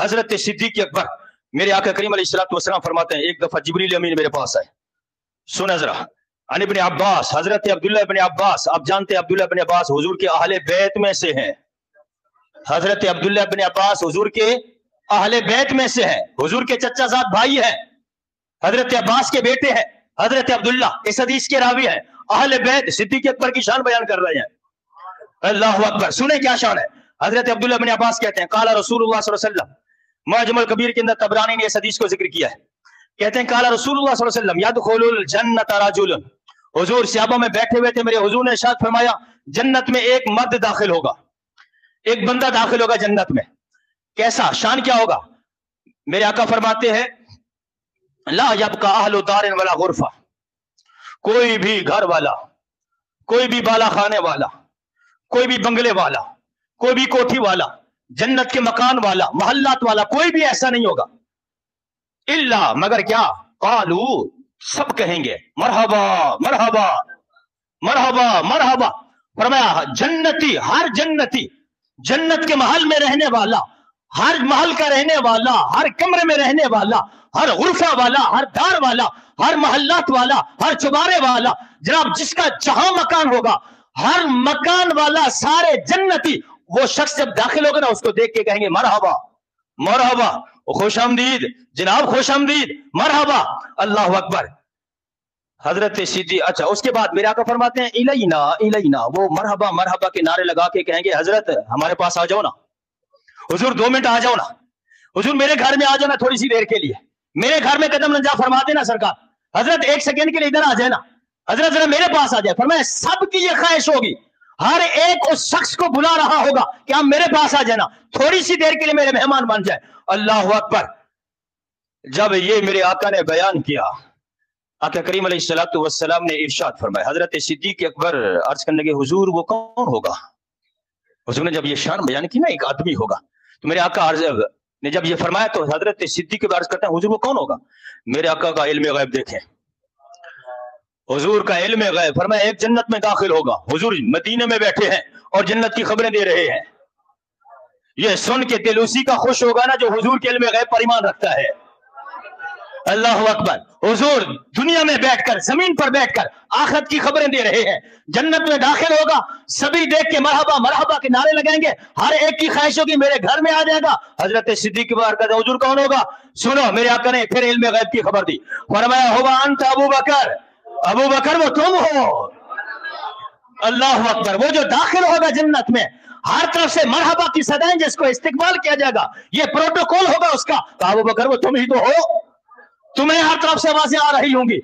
हजरत सिद्दीक अकबर, मेरे आका करीम अलैहिस्सलाम फरमाते हैं, एक दफा जिब्रील अमीन मेरे पास आए। सुना जरा, अन इब्न अब्बास, हजरत अब्दुल्लाह इब्न अब्बास, आप जानते हैं अब्दुल्लाह इब्न अब्बास हुजूर के अहले बैत में से हैं। हजरत अब्दुल्लाह इब्न अब्बास हुजूर के अहले बैत में से हैं, हुजूर के चचाजाद भाई हैं, हजरत अब्बास के बेटे हैं हजरत अब्दुल्ला, इस हदीस के रावी हैं, अहले बैत सिद्दीक अकबर की शान बयान कर रहे हैं। अल्लाहु अकबर, सुने क्या शान है। हजरत अब्दुल्ला इब्न अब्बास कहते हैं, काला रसूलुल्लाह सल्लल्लाहु अलैहि वसल्लम, मुअज्जमुल कबीर के अंदर तबरानी ने इस हदीस को जिक्र किया है। कहते हैं, काला रसूलुल्लाह सल्लल्लाहु अलैहि वसल्लम यदखुलुल जन्नत रजुलन, हुजूर सहाबा में बैठे हुए थे, मेरे हुजूर ने इरशाद फरमाया, जन्नत में एक मर्द दाखिल होगा, एक बंदा दाखिल होगा जन्नत में। कैसा, शान क्या होगा। मेरे आका फरमाते हैं, ला यबका अहलु दारिन वला गुरफा, कोई भी घर वाला, कोई भी बाला खाने वाला, कोई भी बंगले वाला, कोई भी कोठी वाला, जन्नत के मकान वाला, मोहल्लात वाला, कोई भी ऐसा नहीं होगा। इल्ला, मगर क्या, कालू, सब कहेंगे मरहबा मरहबा मरहबा मरहबा। फरमाया जन्नती, हर जन्नती, जन्नत के महल में रहने वाला, हर महल का रहने वाला, हर कमरे में रहने वाला, हर गुरफा वाला, हर दार वाला, हर मोहल्लात वाला, हर चुबारे वाला, जनाब जिसका जहां मकान होगा, हर मकान वाला, सारे जन्नती, वो शख्स जब दाखिल होगा ना, उसको देख के कहेंगे मरहबा मरहबा, खुशामदीद जनाब, खुशामदीद, मरहबा, अल्लाह अकबर। हजरत सिद्दीक, अच्छा उसके बाद मेरे आका फरमाते हैं, इलैना इलैना, वो मरहबा मरहबा के नारे लगा के कहेंगे, हजरत हमारे पास आ जाओ ना, हुजूर 2 मिनट आ जाओ ना, हुजूर मेरे घर में आ जाओ ना, थोड़ी सी देर के लिए मेरे घर में कदम लंजा फरमा देना सरकार, हजरत 1 सेकंड के लिए इधर आ जाए ना, हजरत जरा मेरे पास आ जाए। फरमाया सबकी ये ख्वाहिश होगी, हर एक उस शख्स को बुला रहा होगा कि आप मेरे पास आ जाना, थोड़ी सी देर के लिए मेरे मेहमान बन जाए। अल्लाह अकबर। जब ये मेरे आका ने बयान किया, आका करीम अलैहिस्सलातु वस्सलाम ने इरशाद फरमाया, हजरत सिद्दीक अकबर अर्ज करने के, हुजूर वो कौन होगा। हुजूर ने जब ये शान बयान की ना, एक आदमी होगा, तो मेरे आका अर्ज ने जब ये फरमाया, तो हजरत सिद्दीक अर्ज करते हैं, हुजूर वो कौन होगा। मेरे आका का इल्म गैब देखें, हुजूर का इल्म गैब। फरमाया एक जन्नत में दाखिल होगा, हुजूर मदीने में बैठे हैं और जन्नत की खबरें दे रहे हैं। ये सुन के दिल उसी का खुश होगा ना जो हुजूर के इल्म गैब पर ईमान रखता है। अल्लाह अकबर। हुजूर दुनिया में बैठकर, जमीन पर बैठकर आखिरत की खबरें दे रहे हैं, जन्नत में दाखिल होगा, सभी देख के मरहबा मरहबा के नारे लगाएंगे, हर एक की ख्वाहिश होगी मेरे घर में आ जाएगा। हजरत सिद्दीक कहते हुजूर कौन होगा। सुनो, मेरे आका ने फिर इल्म गैब की खबर दी, फरमाया हुवा अंत अबू बकर, अबू बकर वो तुम हो। अल्लाह अकबर। वो जो दाखिल होगा जन्नत में, हर तरफ से मरहबा की सदाएं, जिसको इस्तिकबाल किया जाएगा, ये प्रोटोकॉल होगा उसका, तो अबू बकर वो तुम ही तो हो, तुम्हें हर तरफ से आवाजें आ रही होंगी,